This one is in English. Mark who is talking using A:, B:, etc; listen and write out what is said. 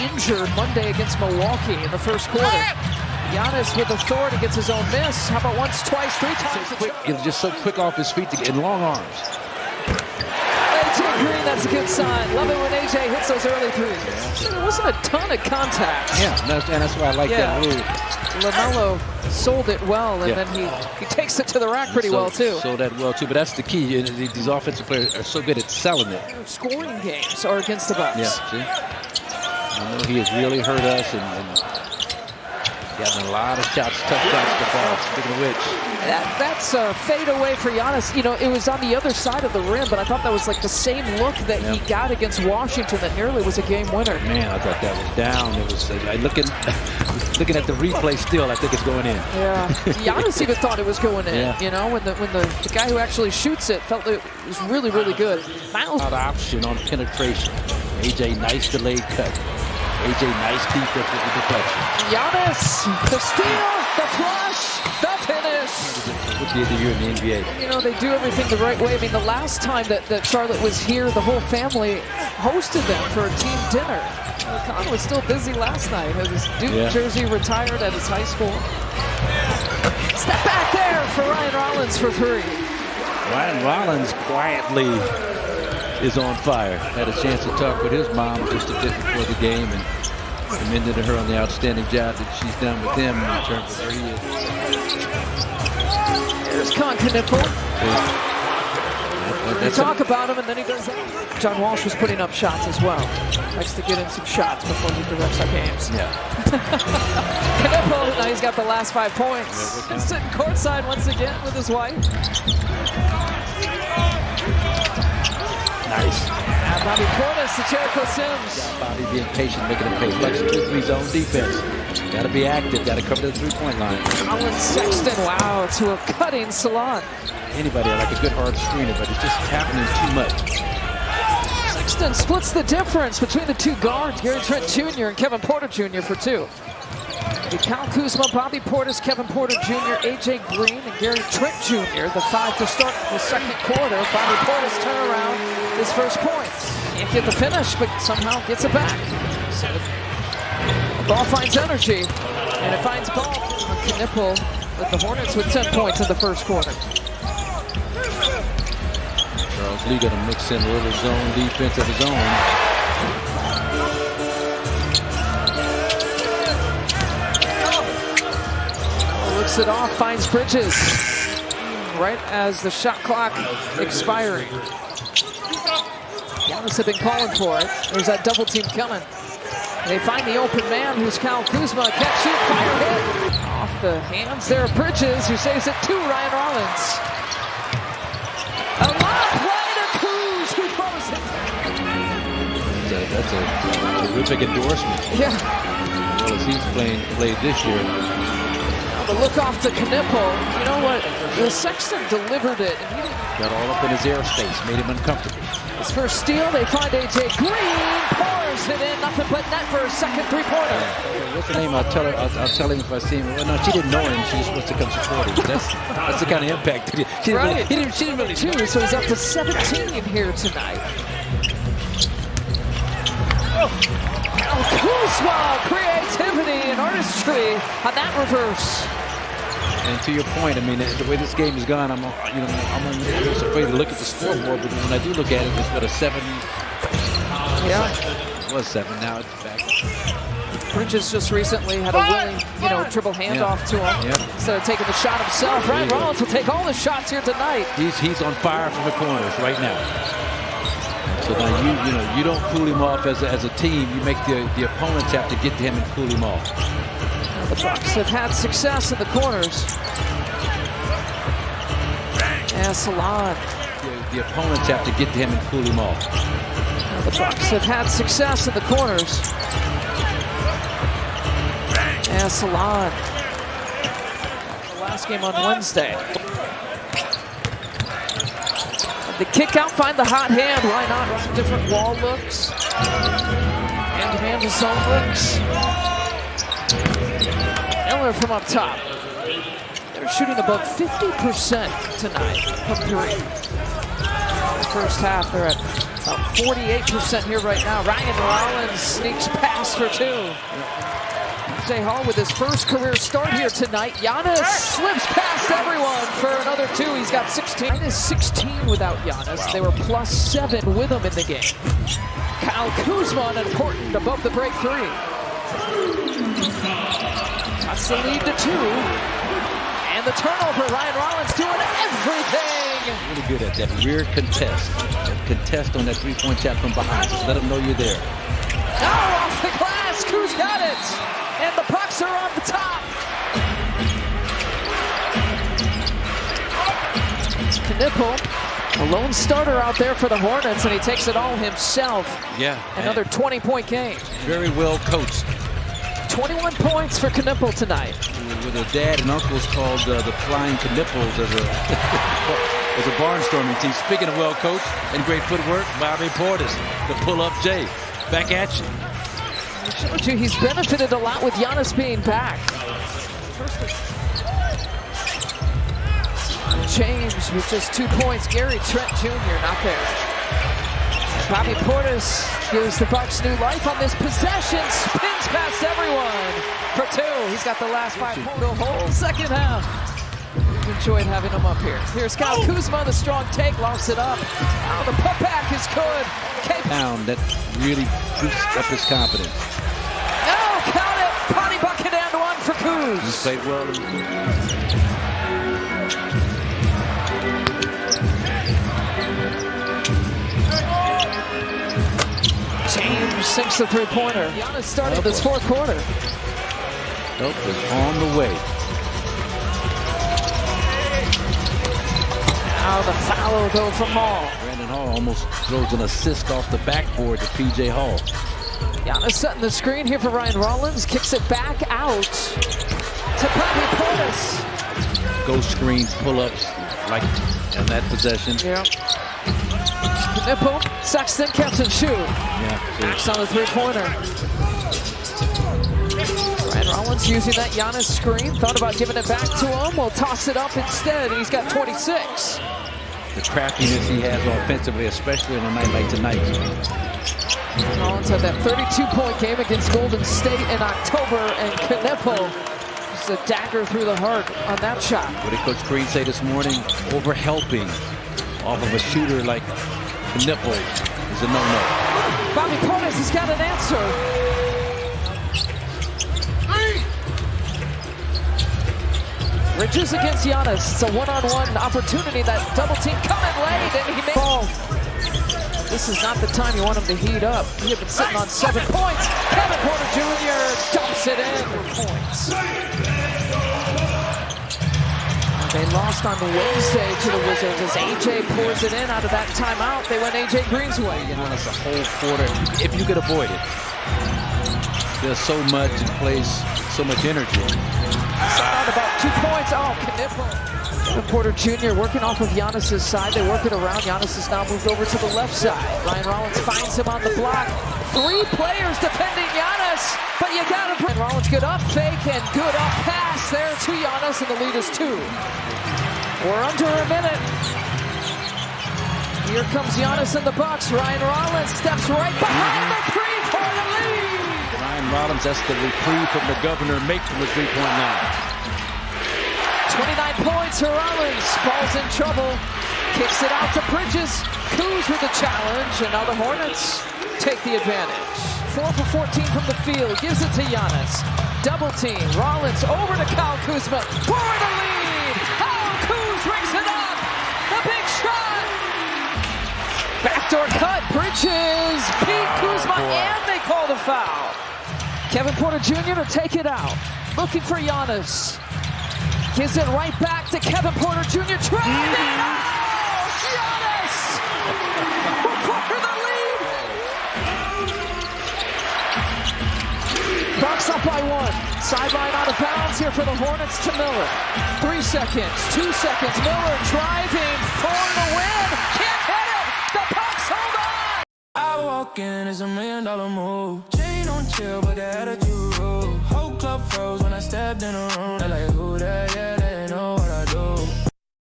A: injured Monday against Milwaukee in the first quarter. Giannis with authority gets his own miss. How about once, twice, three times?
B: He's just so quick off his feet to get in long arms.
A: AJ Green, that's a good sign. Love it when AJ hits those early threes. Yeah. There wasn't a ton of contact.
B: Yeah, and that's why I like that move.
A: LaMelo sold it well, and then he takes it to the rack pretty well, too.
B: Sold that well, too. But that's the key. These offensive players are so good at selling it.
A: Their scoring games are against the Bucks.
B: Yeah, see? I know he has really hurt us and gotten a lot of shots, tough shots to fall, speaking of which.
A: That's a fade away for Giannis. You know, it was on the other side of the rim, but I thought that was like the same look that he got against Washington that nearly was a game winner.
B: Man, I thought that was down. It was looking at the replay still, I think it's going in.
A: Yeah, Giannis even thought it was going in.
B: Yeah.
A: You know, when the guy who actually shoots it felt it was really, really good. Miles
B: option on penetration. AJ, nice delayed cut. AJ, nice defense with the deflection.
A: Giannis, the steal, the flush, the finish.
B: What's the other year in the NBA?
A: You know, they do everything the right way. I mean, the last time that Charlotte was here, the whole family hosted them for a team dinner. Khan was still busy last night. His Duke jersey retired at his high school. Step back there for Ryan Rollins for three.
B: Ryan Rollins quietly is on fire. Had a chance to talk with his mom just a bit before the game and commended her on the outstanding job that she's done with him in terms of where he is.
A: Here's Knipple. We talk about him and then he does that. John Walsh was putting up shots as well. Likes to get in some shots before he directs our games.
B: Yeah.
A: Knipple, now he's got the last 5 points. He's sitting courtside once again with his wife.
B: Nice.
A: And Bobby Portis to Jericho Sims.
B: Bobby being patient, making him pay. Flexible zone defense. Got to be active. Got to cover the three-point line.
A: Colin Sexton, wow, to a cutting salon.
B: Anybody like a good hard screener, but it's just happening too much.
A: Sexton splits the difference between the two guards, Gary Trent Jr. and Kevin Porter Jr. for two. Kyle Kuzma, Bobby Portis, Kevin Porter Jr., AJ Green, and Gary Trent Jr. The 5 to start the second quarter. Bobby Portis turn around his first points. Can't get the finish, but somehow gets it back. So the ball finds energy, and it finds ball on Knipple with the Hornets with 10 points in the first quarter.
B: Charles Lee going to mix in a little zone defense of his own.
A: Looks it off, finds Bridges right as the shot clock expiring. Giannis had been calling for it. There's that double team coming. They find the open man, who's Kyle Kuzma. Catch, shoot, fire, hit. Off the hands there of Bridges, who saves it to Ryan Rollins. A lob play to Kuz, who throws it.
B: That's a terrific endorsement.
A: Yeah.
B: Well, as he's played this year.
A: The look off to Knipple. You know what? The Sexton delivered it. And he
B: got all up in his airspace, made him uncomfortable.
A: His first steal, they find AJ Green, pours it in, nothing but net for a second three-pointer.
B: What's the name? I'll tell him if I see him. Well, no, she didn't know him. She was supposed to come support him. That's the kind of impact. She didn't really
A: two, so he's up to 17 here tonight. Kuzma, creativity and artistry on that reverse.
B: And to your point, I mean, the way this game has gone, I'm almost afraid to look at the scoreboard, but when I do look at it, it's what, a 7?
A: Yeah.
B: It was 7, now it's back.
A: Bridges just recently had a willing, dribble handoff to him.
B: Yeah.
A: Instead of taking the shot himself. Ryan Rollins will take all the shots here tonight.
B: He's on fire from the corners right now. So now you don't cool him off as a team. You make the opponents have to get to him and cool him off.
A: The Bucks have had success in the corners. Yeah, Salon.
B: The opponents have to get to him and cool him off.
A: The Bucks have had success in the corners. Yeah, Salon. The last game on Wednesday. The kick out, find the hot hand. Why not? Run different wall looks. Hand-to-hand to zone looks. Miller from up top. They're shooting above 50% tonight from three. First half, they're at About 48% here right now. Ryan Rollins sneaks past for two. Jay Hall with his first career start here tonight. Giannis slips past everyone for another two. He's got 16. Minus 16 without Giannis. They were plus 7 with him in the game. Kyle Kuzma, important above the break three. That's the lead to 2. And the turnover. Ryan Rollins doing everything.
B: Really good at that rear contest. That contest on that three-point shot from behind. Just let them know you're there.
A: Oh, off the glass. Kuz got it. And the Bucks are on the top. It's Knipple, a lone starter out there for the Hornets, and he takes it all himself.
B: Yeah.
A: Another 20-point game.
B: Very well coached.
A: 21 points for Knipple tonight.
B: With her dad and uncles called the Flying Knipples as a barnstorming team. Speaking of well coached and great footwork, Bobby Portis, the pull-up Jay. Back at you.
A: I showed you he's benefited a lot with Giannis being back. James with just 2 points. Gary Trent Jr. not there. Bobby Portis gives the Bucks new life on this possession. Spins past everyone for 2. He's got the last 5 points. The whole second half. We've enjoyed having him up here. Here's Kyle Kuzma, the strong take, lofts it up. Oh, the putback is good.
B: Down, that really boosts up his confidence.
A: No, count it. Potty bucket and 1 for Kuz.
B: He's played well.
A: James sinks the three-pointer. Giannis started this fourth quarter.
B: Help is on the way.
A: Now the foul, though, from Hall.
B: Brandon Hall almost throws an assist off the backboard to P.J. Hall.
A: Giannis setting the screen here for Ryan Rollins. Kicks it back out to Bobby Portis.
B: Ghost screens, pull-ups, like in that possession.
A: Yeah. Nipple, Sexton catch and shoot.
B: Yeah.
A: Backs on the three-pointer. Ryan Rollins using that Giannis screen. Thought about giving it back to him. Will toss it up instead. He's got 26.
B: The craftiness he has offensively, especially on a night like tonight.
A: Rollins had that 32-point game against Golden State in October, and Knipple just a dagger through the heart on that shot.
B: What did Coach Creed say this morning? Overhelping off of a shooter like Knipple is a no-no.
A: Bobby Portis has got an answer. Bridges against Giannis. It's a one-on-one opportunity. That double team coming late, and he made ball. This is not the time you want him to heat up. He had been sitting on 7 points. Kevin Porter Jr. dumps it in for points. They lost on Wednesday to the Wizards as AJ pours it in out of that timeout. They went AJ Green's way.
B: Giannis a whole quarter, if you could avoid it. There's so much and plays so much energy.
A: About 2 points. Oh, Knipple. Kevin Porter Jr. working off of Giannis' side. They work it around. Giannis has now moved over to the left side. Ryan Rollins finds him on the block. 3 players defending Giannis, but you gotta put Rollins good up fake and good up pass there to Giannis, and the lead is 2. We're under a minute. Here comes Giannis and the Bucks. Ryan Rollins steps right behind the 3 for the lead.
B: Ryan Rollins, that's the reprieve from the governor make from the three-point line.
A: 29 points for Rollins. Ball's in trouble. Kicks it out to Bridges. Kuz with the challenge, and now the Hornets take the advantage. 4 for 14 from the field. Gives it to Giannis. Double team. Rollins over to Kyle Kuzma for the lead. Oh, Kuz rings it up. The big shot. Backdoor cut. Bridges beat Kuzma, and they call the foul. Kevin Porter Jr. to take it out. Looking for Giannis. Gives it right back to Kevin Porter Jr. Driving. Oh, Giannis! For the lead. Bucks up by 1. Sideline out of bounds here for the Hornets to Miller. 3 seconds, 2 seconds. Miller driving for the win. Can't hit it. The Bucks hold on.
C: I walk in as a